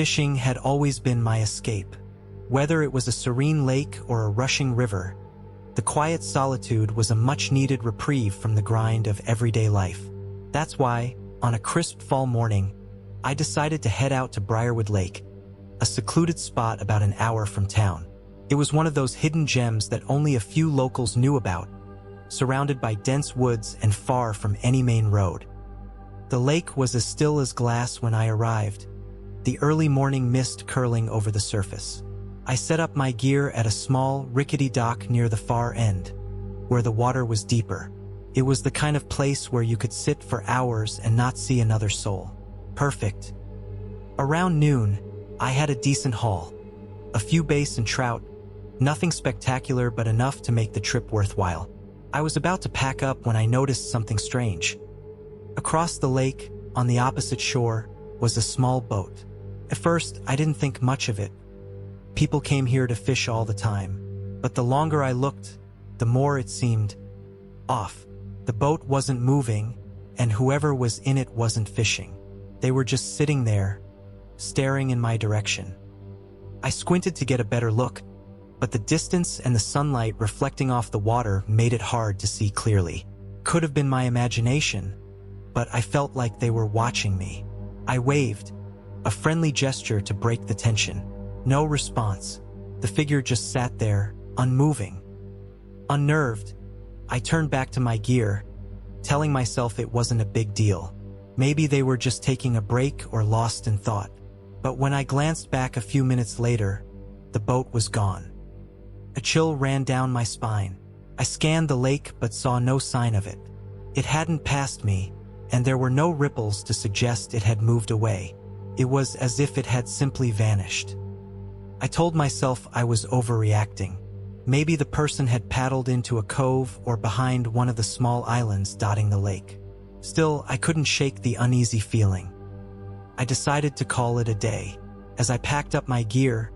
Fishing had always been my escape. Whether it was a serene lake or a rushing river, the quiet solitude was a much-needed reprieve from the grind of everyday life. That's why, on a crisp fall morning, I decided to head out to Briarwood Lake, a secluded spot about an hour from town. It was one of those hidden gems that only a few locals knew about, surrounded by dense woods and far from any main road. The lake was as still as glass when I arrived, the early morning mist curling over the surface. I set up my gear at a small, rickety dock near the far end, where the water was deeper. It was the kind of place where you could sit for hours and not see another soul. Perfect. Around noon, I had a decent haul. A few bass and trout, nothing spectacular but enough to make the trip worthwhile. I was about to pack up when I noticed something strange. Across the lake, on the opposite shore, was a small boat. At first, I didn't think much of it. People came here to fish all the time, but the longer I looked, the more it seemed off. The boat wasn't moving, and whoever was in it wasn't fishing. They were just sitting there, staring in my direction. I squinted to get a better look, but the distance and the sunlight reflecting off the water made it hard to see clearly. Could have been my imagination, but I felt like they were watching me. I waved, a friendly gesture to break the tension. No response. The figure just sat there, unmoving. Unnerved, I turned back to my gear, telling myself it wasn't a big deal. Maybe they were just taking a break or lost in thought. But when I glanced back a few minutes later, the boat was gone. A chill ran down my spine. I scanned the lake but saw no sign of it. It hadn't passed me, and there were no ripples to suggest it had moved away. It was as if it had simply vanished. I told myself I was overreacting. Maybe the person had paddled into a cove or behind one of the small islands dotting the lake. Still, I couldn't shake the uneasy feeling. I decided to call it a day. As I packed up my gear,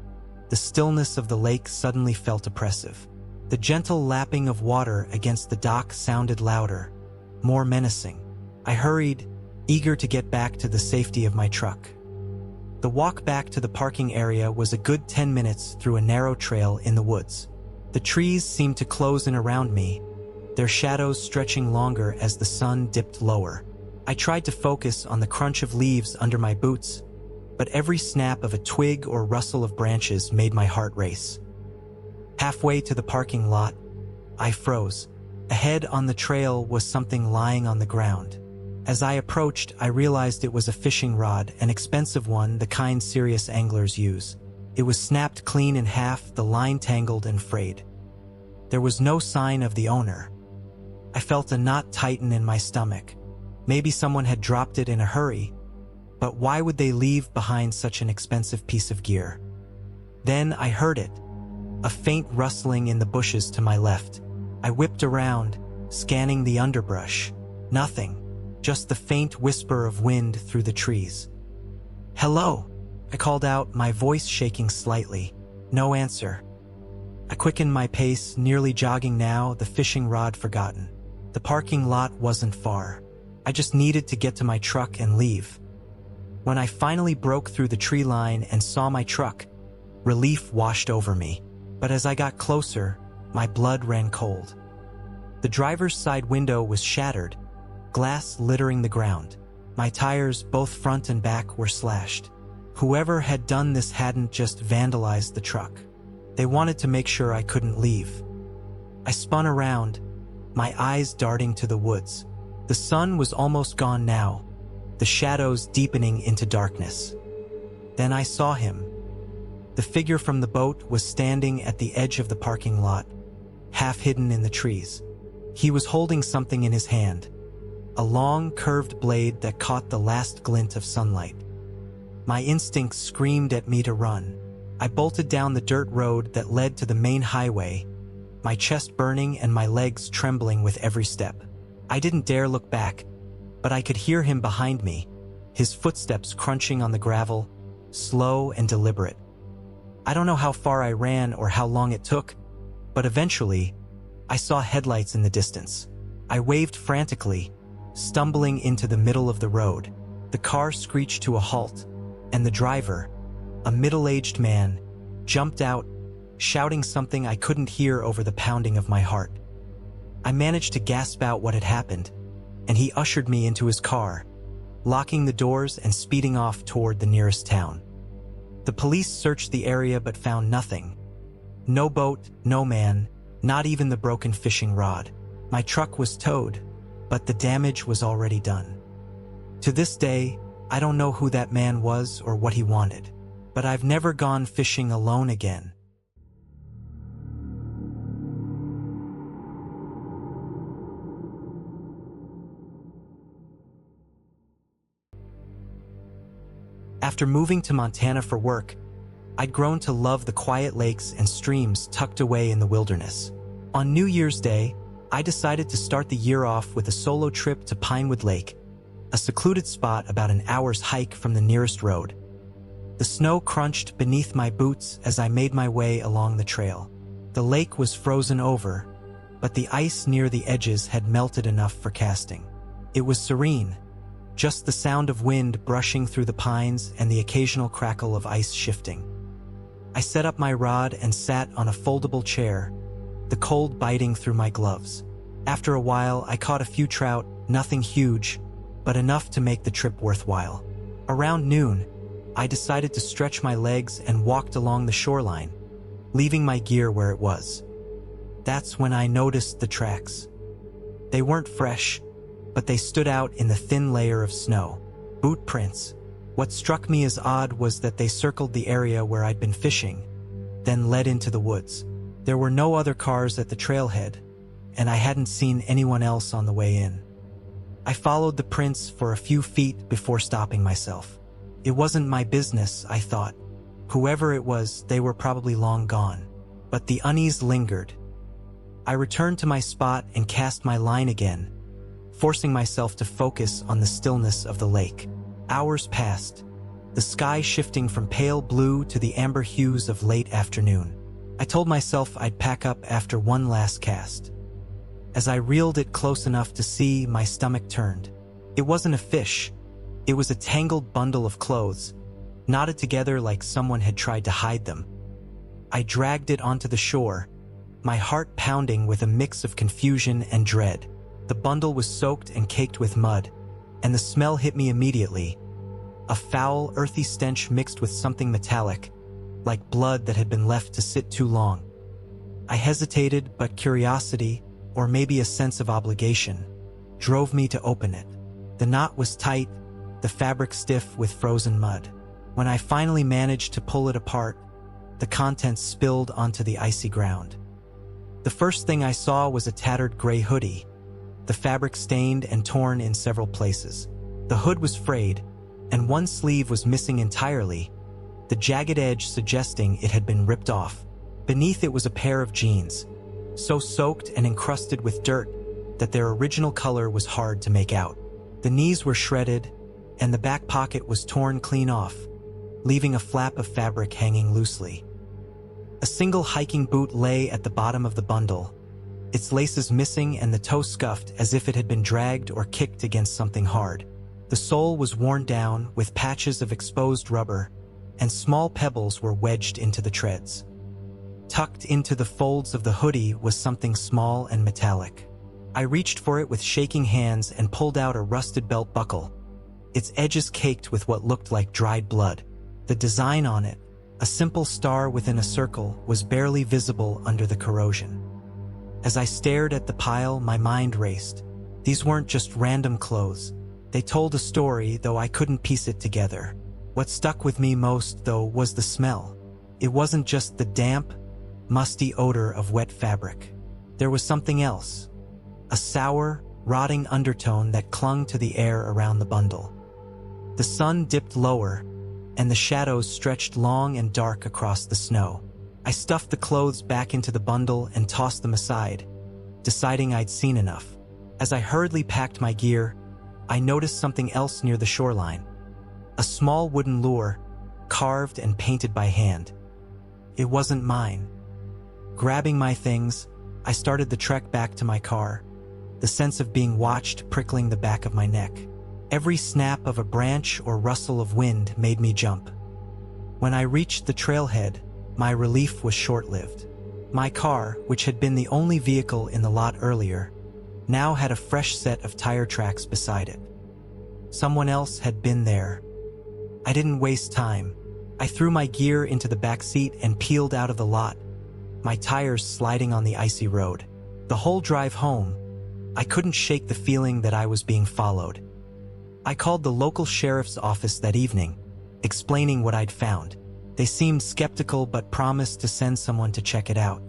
the stillness of the lake suddenly felt oppressive. The gentle lapping of water against the dock sounded louder, more menacing. I hurried, eager to get back to the safety of my truck. The walk back to the parking area was a good 10 minutes through a narrow trail in the woods. The trees seemed to close in around me, their shadows stretching longer as the sun dipped lower. I tried to focus on the crunch of leaves under my boots, but every snap of a twig or rustle of branches made my heart race. Halfway to the parking lot, I froze. Ahead on the trail was something lying on the ground. As I approached, I realized it was a fishing rod, an expensive one, the kind serious anglers use. It was snapped clean in half, the line tangled and frayed. There was no sign of the owner. I felt a knot tighten in my stomach. Maybe someone had dropped it in a hurry, but why would they leave behind such an expensive piece of gear? Then I heard it, a faint rustling in the bushes to my left. I whipped around, scanning the underbrush. Nothing. Just the faint whisper of wind through the trees. "Hello," I called out, my voice shaking slightly. No answer. I quickened my pace, nearly jogging now, the fishing rod forgotten. The parking lot wasn't far. I just needed to get to my truck and leave. When I finally broke through the tree line and saw my truck, relief washed over me. But as I got closer, my blood ran cold. The driver's side window was shattered, glass littering the ground. My tires, both front and back, were slashed. Whoever had done this hadn't just vandalized the truck. They wanted to make sure I couldn't leave. I spun around, my eyes darting to the woods. The sun was almost gone now, the shadows deepening into darkness. Then I saw him. The figure from the boat was standing at the edge of the parking lot, half hidden in the trees. He was holding something in his hand, a long, curved blade that caught the last glint of sunlight. My instincts screamed at me to run. I bolted down the dirt road that led to the main highway, my chest burning and my legs trembling with every step. I didn't dare look back, but I could hear him behind me, his footsteps crunching on the gravel, slow and deliberate. I don't know how far I ran or how long it took, but eventually, I saw headlights in the distance. I waved frantically, stumbling into the middle of the road. The car screeched to a halt, and the driver, a middle-aged man, jumped out, shouting something I couldn't hear over the pounding of my heart. I managed to gasp out what had happened, and he ushered me into his car, locking the doors and speeding off toward the nearest town. The police searched the area but found nothing. No boat, no man, not even the broken fishing rod. My truck was towed, but the damage was already done. To this day, I don't know who that man was or what he wanted, but I've never gone fishing alone again. After moving to Montana for work, I'd grown to love the quiet lakes and streams tucked away in the wilderness. On New Year's Day, I decided to start the year off with a solo trip to Pinewood Lake, a secluded spot about an hour's hike from the nearest road. The snow crunched beneath my boots as I made my way along the trail. The lake was frozen over, but the ice near the edges had melted enough for casting. It was serene, just the sound of wind brushing through the pines and the occasional crackle of ice shifting. I set up my rod and sat on a foldable chair, the cold biting through my gloves. After a while, I caught a few trout, nothing huge, but enough to make the trip worthwhile. Around noon, I decided to stretch my legs and walked along the shoreline, leaving my gear where it was. That's when I noticed the tracks. They weren't fresh, but they stood out in the thin layer of snow. Boot prints. What struck me as odd was that they circled the area where I'd been fishing, then led into the woods. There were no other cars at the trailhead, and I hadn't seen anyone else on the way in. I followed the prints for a few feet before stopping myself. It wasn't my business, I thought. Whoever it was, they were probably long gone. But the unease lingered. I returned to my spot and cast my line again, forcing myself to focus on the stillness of the lake. Hours passed, the sky shifting from pale blue to the amber hues of late afternoon. I told myself I'd pack up after one last cast. As I reeled it close enough to see, my stomach turned. It wasn't a fish. It was a tangled bundle of clothes, knotted together like someone had tried to hide them. I dragged it onto the shore, my heart pounding with a mix of confusion and dread. The bundle was soaked and caked with mud, and the smell hit me immediately. A foul, earthy stench mixed with something metallic, like blood that had been left to sit too long. I hesitated, but curiosity, or maybe a sense of obligation, drove me to open it. The knot was tight, the fabric stiff with frozen mud. When I finally managed to pull it apart, the contents spilled onto the icy ground. The first thing I saw was a tattered gray hoodie, the fabric stained and torn in several places. The hood was frayed, and one sleeve was missing entirely, the jagged edge suggesting it had been ripped off. Beneath it was a pair of jeans, so soaked and encrusted with dirt that their original color was hard to make out. The knees were shredded, and the back pocket was torn clean off, leaving a flap of fabric hanging loosely. A single hiking boot lay at the bottom of the bundle, its laces missing and the toe scuffed as if it had been dragged or kicked against something hard. The sole was worn down with patches of exposed rubber, and small pebbles were wedged into the treads. Tucked into the folds of the hoodie was something small and metallic. I reached for it with shaking hands and pulled out a rusted belt buckle, its edges caked with what looked like dried blood. The design on it, a simple star within a circle, was barely visible under the corrosion. As I stared at the pile, my mind raced. These weren't just random clothes. They told a story, though I couldn't piece it together. What stuck with me most, though, was the smell. It wasn't just the damp, musty odor of wet fabric. There was something else. A sour, rotting undertone that clung to the air around the bundle. The sun dipped lower, and the shadows stretched long and dark across the snow. I stuffed the clothes back into the bundle and tossed them aside, deciding I'd seen enough. As I hurriedly packed my gear, I noticed something else near the shoreline. A small wooden lure, carved and painted by hand. It wasn't mine. Grabbing my things, I started the trek back to my car, the sense of being watched prickling the back of my neck. Every snap of a branch or rustle of wind made me jump. When I reached the trailhead, my relief was short-lived. My car, which had been the only vehicle in the lot earlier, now had a fresh set of tire tracks beside it. Someone else had been there. I didn't waste time. I threw my gear into the back seat and peeled out of the lot, my tires sliding on the icy road. The whole drive home, I couldn't shake the feeling that I was being followed. I called the local sheriff's office that evening, explaining what I'd found. They seemed skeptical but promised to send someone to check it out.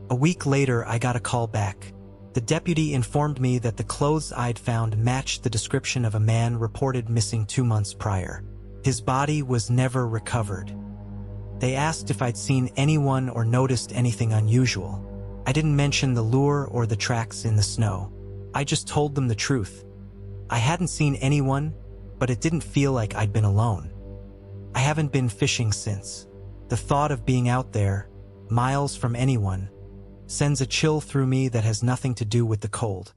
A week later, I got a call back. The deputy informed me that the clothes I'd found matched the description of a man reported missing 2 months prior. His body was never recovered. They asked if I'd seen anyone or noticed anything unusual. I didn't mention the lure or the tracks in the snow. I just told them the truth. I hadn't seen anyone, but it didn't feel like I'd been alone. I haven't been fishing since. The thought of being out there, miles from anyone, sends a chill through me that has nothing to do with the cold.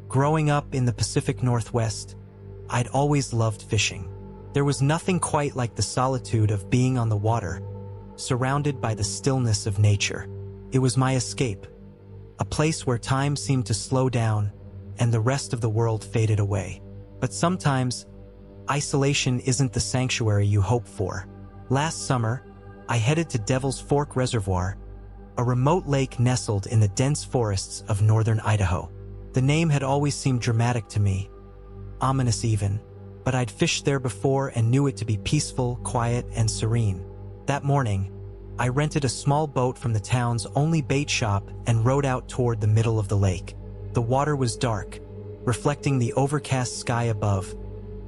Growing up in the Pacific Northwest, I'd always loved fishing. There was nothing quite like the solitude of being on the water, surrounded by the stillness of nature. It was my escape, a place where time seemed to slow down and the rest of the world faded away. But sometimes, isolation isn't the sanctuary you hope for. Last summer, I headed to Devil's Fork Reservoir, a remote lake nestled in the dense forests of northern Idaho. The name had always seemed dramatic to me, ominous even, but I'd fished there before and knew it to be peaceful, quiet, and serene. That morning, I rented a small boat from the town's only bait shop and rowed out toward the middle of the lake. The water was dark, reflecting the overcast sky above,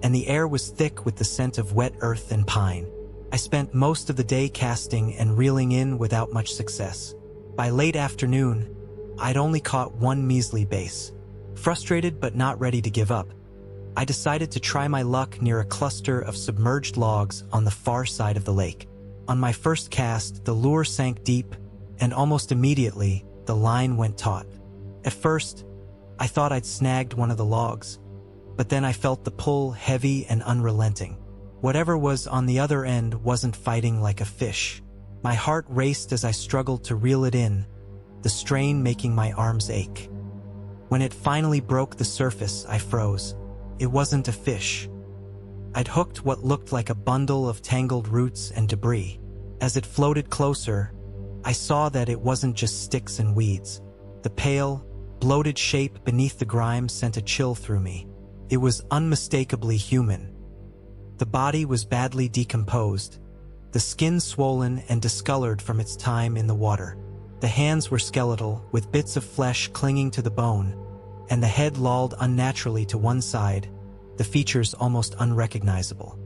and the air was thick with the scent of wet earth and pine. I spent most of the day casting and reeling in without much success. By late afternoon, I'd only caught one measly bass. Frustrated but not ready to give up, I decided to try my luck near a cluster of submerged logs on the far side of the lake. On my first cast, the lure sank deep, and almost immediately, the line went taut. At first, I thought I'd snagged one of the logs, but then I felt the pull heavy and unrelenting. Whatever was on the other end wasn't fighting like a fish. My heart raced as I struggled to reel it in, the strain making my arms ache. When it finally broke the surface, I froze. It wasn't a fish. I'd hooked what looked like a bundle of tangled roots and debris. As it floated closer, I saw that it wasn't just sticks and weeds. The pale, bloated shape beneath the grime sent a chill through me. It was unmistakably human. The body was badly decomposed, the skin swollen and discolored from its time in the water. The hands were skeletal, with bits of flesh clinging to the bone, and the head lolled unnaturally to one side, the features almost unrecognizable.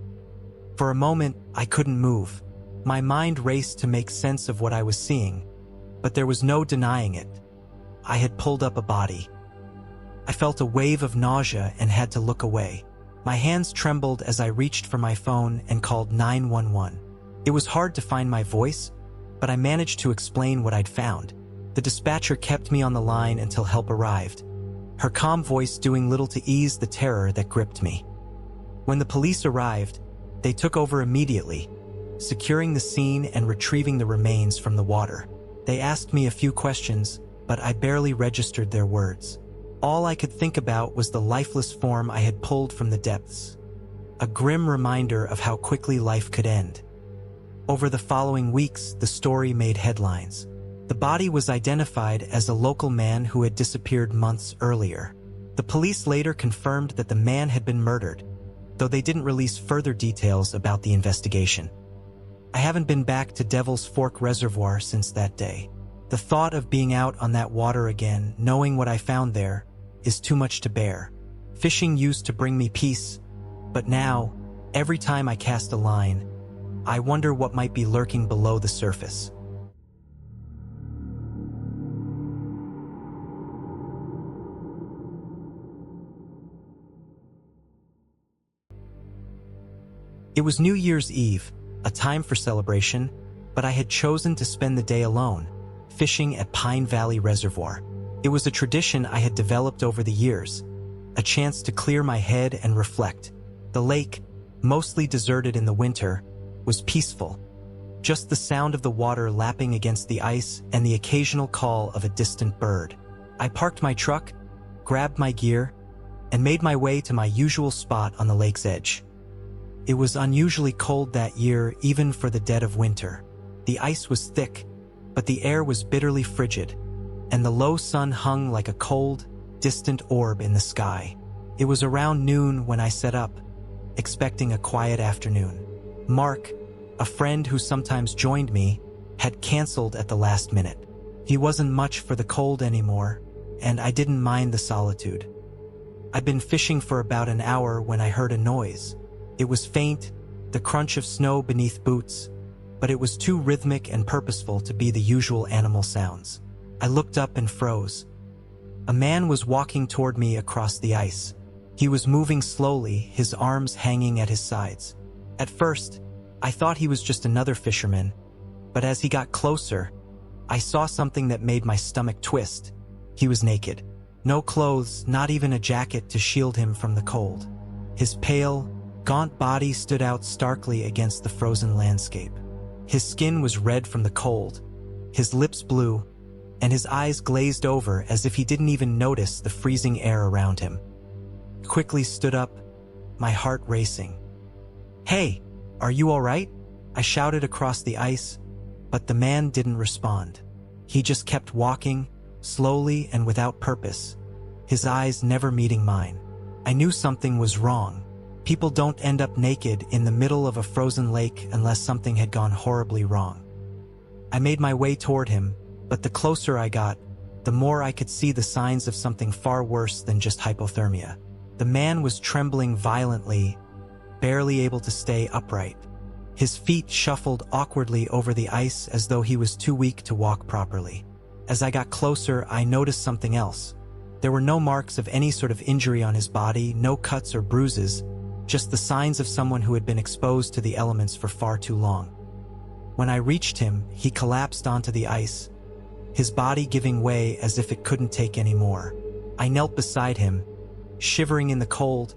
For a moment, I couldn't move. My mind raced to make sense of what I was seeing, but there was no denying it. I had pulled up a body. I felt a wave of nausea and had to look away. My hands trembled as I reached for my phone and called 911. It was hard to find my voice, but I managed to explain what I'd found. The dispatcher kept me on the line until help arrived, her calm voice doing little to ease the terror that gripped me. When the police arrived, they took over immediately, securing the scene and retrieving the remains from the water. They asked me a few questions, but I barely registered their words. All I could think about was the lifeless form I had pulled from the depths, a grim reminder of how quickly life could end. Over the following weeks, the story made headlines. The body was identified as a local man who had disappeared months earlier. The police later confirmed that the man had been murdered, though they didn't release further details about the investigation. I haven't been back to Devil's Fork Reservoir since that day. The thought of being out on that water again, knowing what I found there, is too much to bear. Fishing used to bring me peace, but now, every time I cast a line, I wonder what might be lurking below the surface. It was New Year's Eve, a time for celebration, but I had chosen to spend the day alone, fishing at Pine Valley Reservoir. It was a tradition I had developed over the years, a chance to clear my head and reflect. The lake, mostly deserted in the winter, was peaceful. Just the sound of the water lapping against the ice and the occasional call of a distant bird. I parked my truck, grabbed my gear, and made my way to my usual spot on the lake's edge. It was unusually cold that year, even for the dead of winter. The ice was thick, but the air was bitterly frigid, and the low sun hung like a cold, distant orb in the sky. It was around noon when I set up, expecting a quiet afternoon. Mark, a friend who sometimes joined me, had canceled at the last minute. He wasn't much for the cold anymore, and I didn't mind the solitude. I'd been fishing for about an hour when I heard a noise. It was faint, the crunch of snow beneath boots, but it was too rhythmic and purposeful to be the usual animal sounds. I looked up and froze. A man was walking toward me across the ice. He was moving slowly, his arms hanging at his sides. At first, I thought he was just another fisherman, but as he got closer, I saw something that made my stomach twist. He was naked. No clothes, not even a jacket to shield him from the cold. His pale, gaunt body stood out starkly against the frozen landscape. His skin was red from the cold, his lips blue, and his eyes glazed over as if he didn't even notice the freezing air around him. I quickly stood up, my heart racing. "Hey, are you all right?" I shouted across the ice, but the man didn't respond. He just kept walking, slowly and without purpose, his eyes never meeting mine. I knew something was wrong. People don't end up naked in the middle of a frozen lake unless something had gone horribly wrong. I made my way toward him, but the closer I got, the more I could see the signs of something far worse than just hypothermia. The man was trembling violently, barely able to stay upright. His feet shuffled awkwardly over the ice as though he was too weak to walk properly. As I got closer, I noticed something else. There were no marks of any sort of injury on his body, no cuts or bruises, just the signs of someone who had been exposed to the elements for far too long. When I reached him, he collapsed onto the ice, his body giving way as if it couldn't take any more. I knelt beside him, shivering in the cold,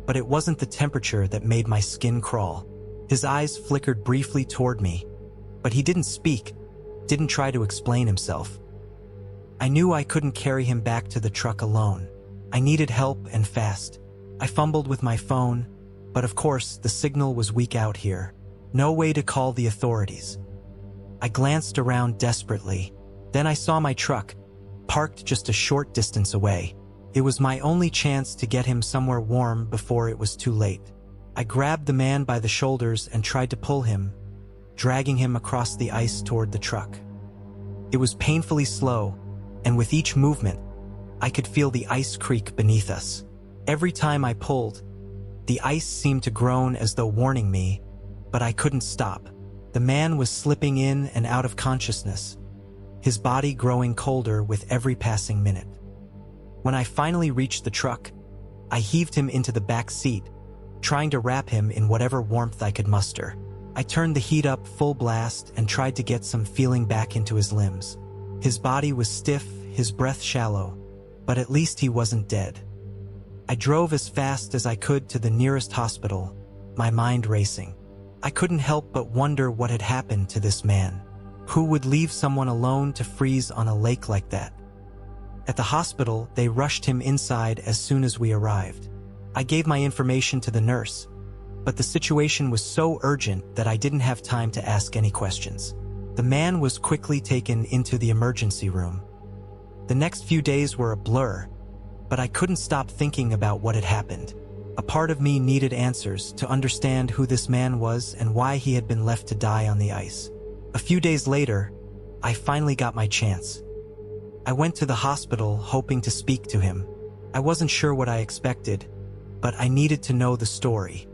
but it wasn't the temperature that made my skin crawl. His eyes flickered briefly toward me, but he didn't speak, didn't try to explain himself. I knew I couldn't carry him back to the truck alone. I needed help and fast. I fumbled with my phone, but of course the signal was weak out here. No way to call the authorities. I glanced around desperately. Then I saw my truck, parked just a short distance away. It was my only chance to get him somewhere warm before it was too late. I grabbed the man by the shoulders and tried to pull him, dragging him across the ice toward the truck. It was painfully slow, and with each movement, I could feel the ice creak beneath us. Every time I pulled, the ice seemed to groan as though warning me, but I couldn't stop. The man was slipping in and out of consciousness, his body growing colder with every passing minute. When I finally reached the truck, I heaved him into the back seat, trying to wrap him in whatever warmth I could muster. I turned the heat up full blast and tried to get some feeling back into his limbs. His body was stiff, his breath shallow, but at least he wasn't dead. I drove as fast as I could to the nearest hospital, my mind racing. I couldn't help but wonder what had happened to this man. Who would leave someone alone to freeze on a lake like that? At the hospital, they rushed him inside as soon as we arrived. I gave my information to the nurse, but the situation was so urgent that I didn't have time to ask any questions. The man was quickly taken into the emergency room. The next few days were a blur, but I couldn't stop thinking about what had happened. A part of me needed answers to understand who this man was and why he had been left to die on the ice. A few days later, I finally got my chance. I went to the hospital hoping to speak to him. I wasn't sure what I expected, but I needed to know the story.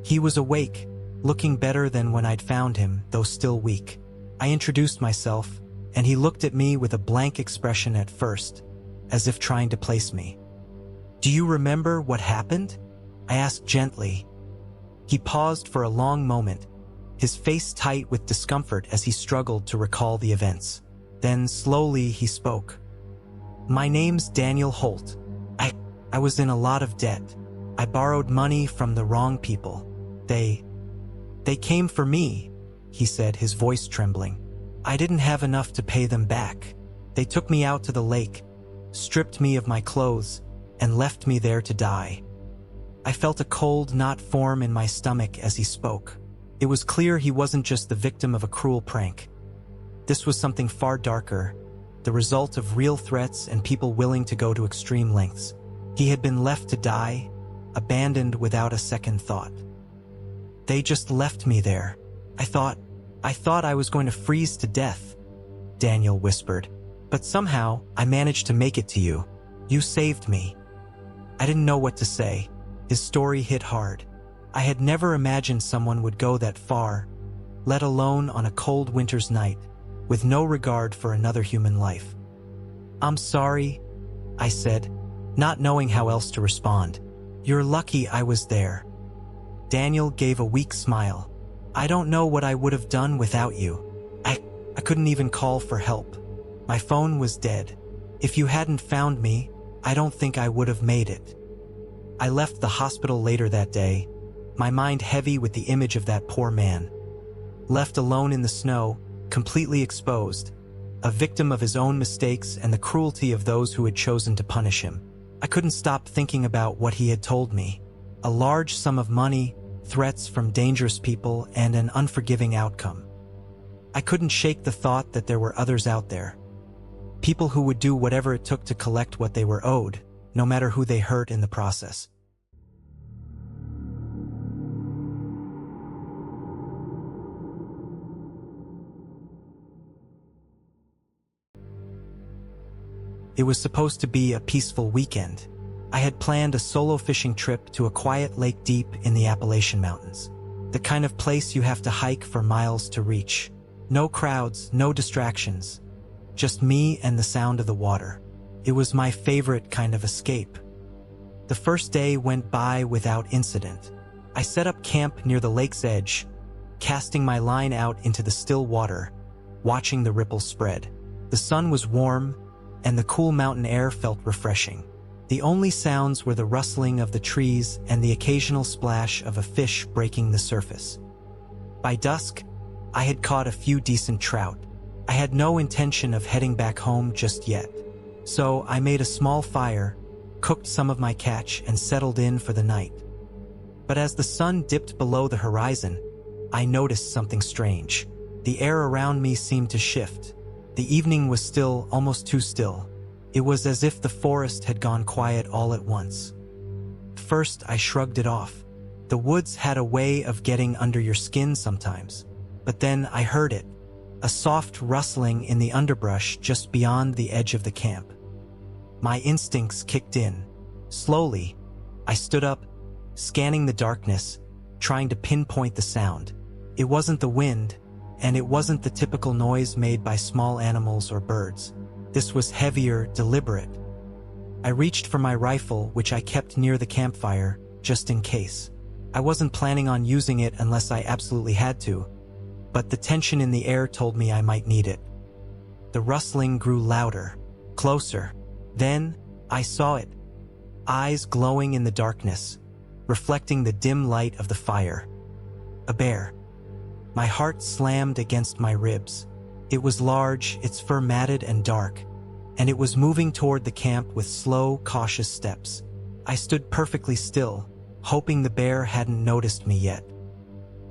He was awake, looking better than when I'd found him, though still weak. I introduced myself, and he looked at me with a blank expression at first, as if trying to place me. "Do you remember what happened?" I asked gently. He paused for a long moment, his face tight with discomfort as he struggled to recall the events. Then slowly he spoke. "My name's Daniel Holt. I was in a lot of debt. I borrowed money from the wrong people. They came for me," he said, his voice trembling. "I didn't have enough to pay them back. They took me out to the lake, stripped me of my clothes, and left me there to die." I felt a cold knot form in my stomach as he spoke. It was clear he wasn't just the victim of a cruel prank. This was something far darker, the result of real threats and people willing to go to extreme lengths. He had been left to die, abandoned without a second thought. "They just left me there. I thought I was going to freeze to death," Daniel whispered. "But somehow I managed to make it to you. You saved me." I didn't know what to say. His story hit hard. I had never imagined someone would go that far, let alone on a cold winter's night, with no regard for another human life. "I'm sorry," I said, not knowing how else to respond. "You're lucky I was there." Daniel gave a weak smile. "I don't know what I would have done without you. I couldn't even call for help. My phone was dead. If you hadn't found me, I don't think I would have made it." I left the hospital later that day, my mind heavy with the image of that poor man. Left alone in the snow, completely exposed, a victim of his own mistakes and the cruelty of those who had chosen to punish him. I couldn't stop thinking about what he had told me. A large sum of money, threats from dangerous people, and an unforgiving outcome. I couldn't shake the thought that there were others out there. People who would do whatever it took to collect what they were owed, no matter who they hurt in the process. It was supposed to be a peaceful weekend. I had planned a solo fishing trip to a quiet lake deep in the Appalachian Mountains. The kind of place you have to hike for miles to reach. No crowds, no distractions. Just me and the sound of the water. It was my favorite kind of escape. The first day went by without incident. I set up camp near the lake's edge, casting my line out into the still water, watching the ripples spread. The sun was warm, and the cool mountain air felt refreshing. The only sounds were the rustling of the trees and the occasional splash of a fish breaking the surface. By dusk, I had caught a few decent trout. I had no intention of heading back home just yet. So I made a small fire, cooked some of my catch, and settled in for the night. But as the sun dipped below the horizon, I noticed something strange. The air around me seemed to shift. The evening was still, almost too still. It was as if the forest had gone quiet all at once. First, I shrugged it off. The woods had a way of getting under your skin sometimes. But then I heard it, a soft rustling in the underbrush just beyond the edge of the camp. My instincts kicked in. Slowly, I stood up, scanning the darkness, trying to pinpoint the sound. It wasn't the wind, and it wasn't the typical noise made by small animals or birds. This was heavier, deliberate. I reached for my rifle, which I kept near the campfire, just in case. I wasn't planning on using it unless I absolutely had to, but the tension in the air told me I might need it. The rustling grew louder, closer. Then, I saw it. Eyes glowing in the darkness, reflecting the dim light of the fire. A bear. My heart slammed against my ribs. It was large, its fur matted and dark, and it was moving toward the camp with slow, cautious steps. I stood perfectly still, hoping the bear hadn't noticed me yet.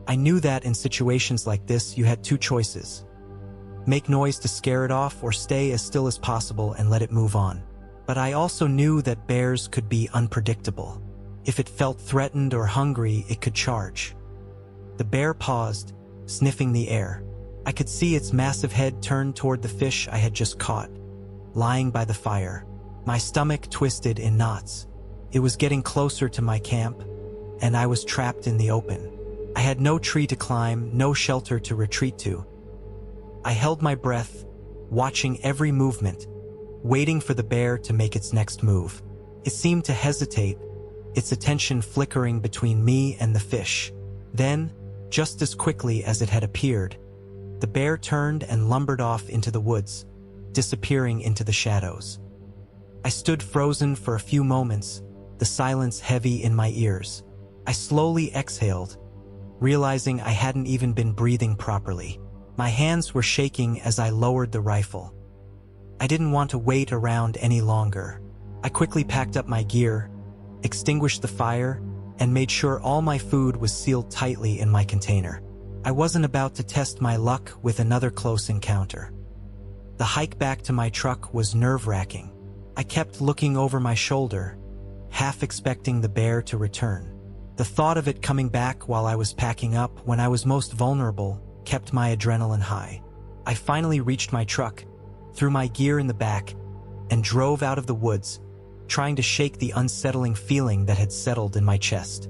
I knew that in situations like this you had two choices. Make noise to scare it off or stay as still as possible and let it move on. But I also knew that bears could be unpredictable. If it felt threatened or hungry, it could charge. The bear paused, sniffing the air. I could see its massive head turn toward the fish I had just caught, lying by the fire. My stomach twisted in knots. It was getting closer to my camp, and I was trapped in the open. I had no tree to climb, no shelter to retreat to. I held my breath, watching every movement, waiting for the bear to make its next move. It seemed to hesitate, its attention flickering between me and the fish. Then, just as quickly as it had appeared, the bear turned and lumbered off into the woods, disappearing into the shadows. I stood frozen for a few moments, the silence heavy in my ears. I slowly exhaled, realizing I hadn't even been breathing properly. My hands were shaking as I lowered the rifle. I didn't want to wait around any longer. I quickly packed up my gear, extinguished the fire, and made sure all my food was sealed tightly in my container. I wasn't about to test my luck with another close encounter. The hike back to my truck was nerve-wracking. I kept looking over my shoulder, half expecting the bear to return. The thought of it coming back while I was packing up when I was most vulnerable kept my adrenaline high. I finally reached my truck, threw my gear in the back, and drove out of the woods, trying to shake the unsettling feeling that had settled in my chest.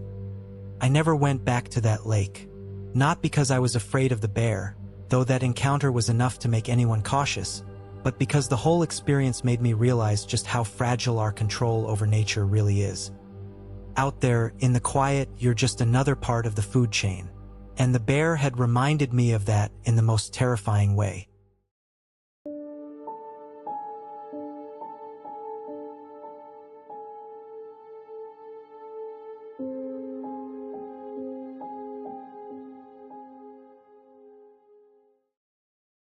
I never went back to that lake. Not because I was afraid of the bear, though that encounter was enough to make anyone cautious, but because the whole experience made me realize just how fragile our control over nature really is. Out there, in the quiet, you're just another part of the food chain. And the bear had reminded me of that in the most terrifying way.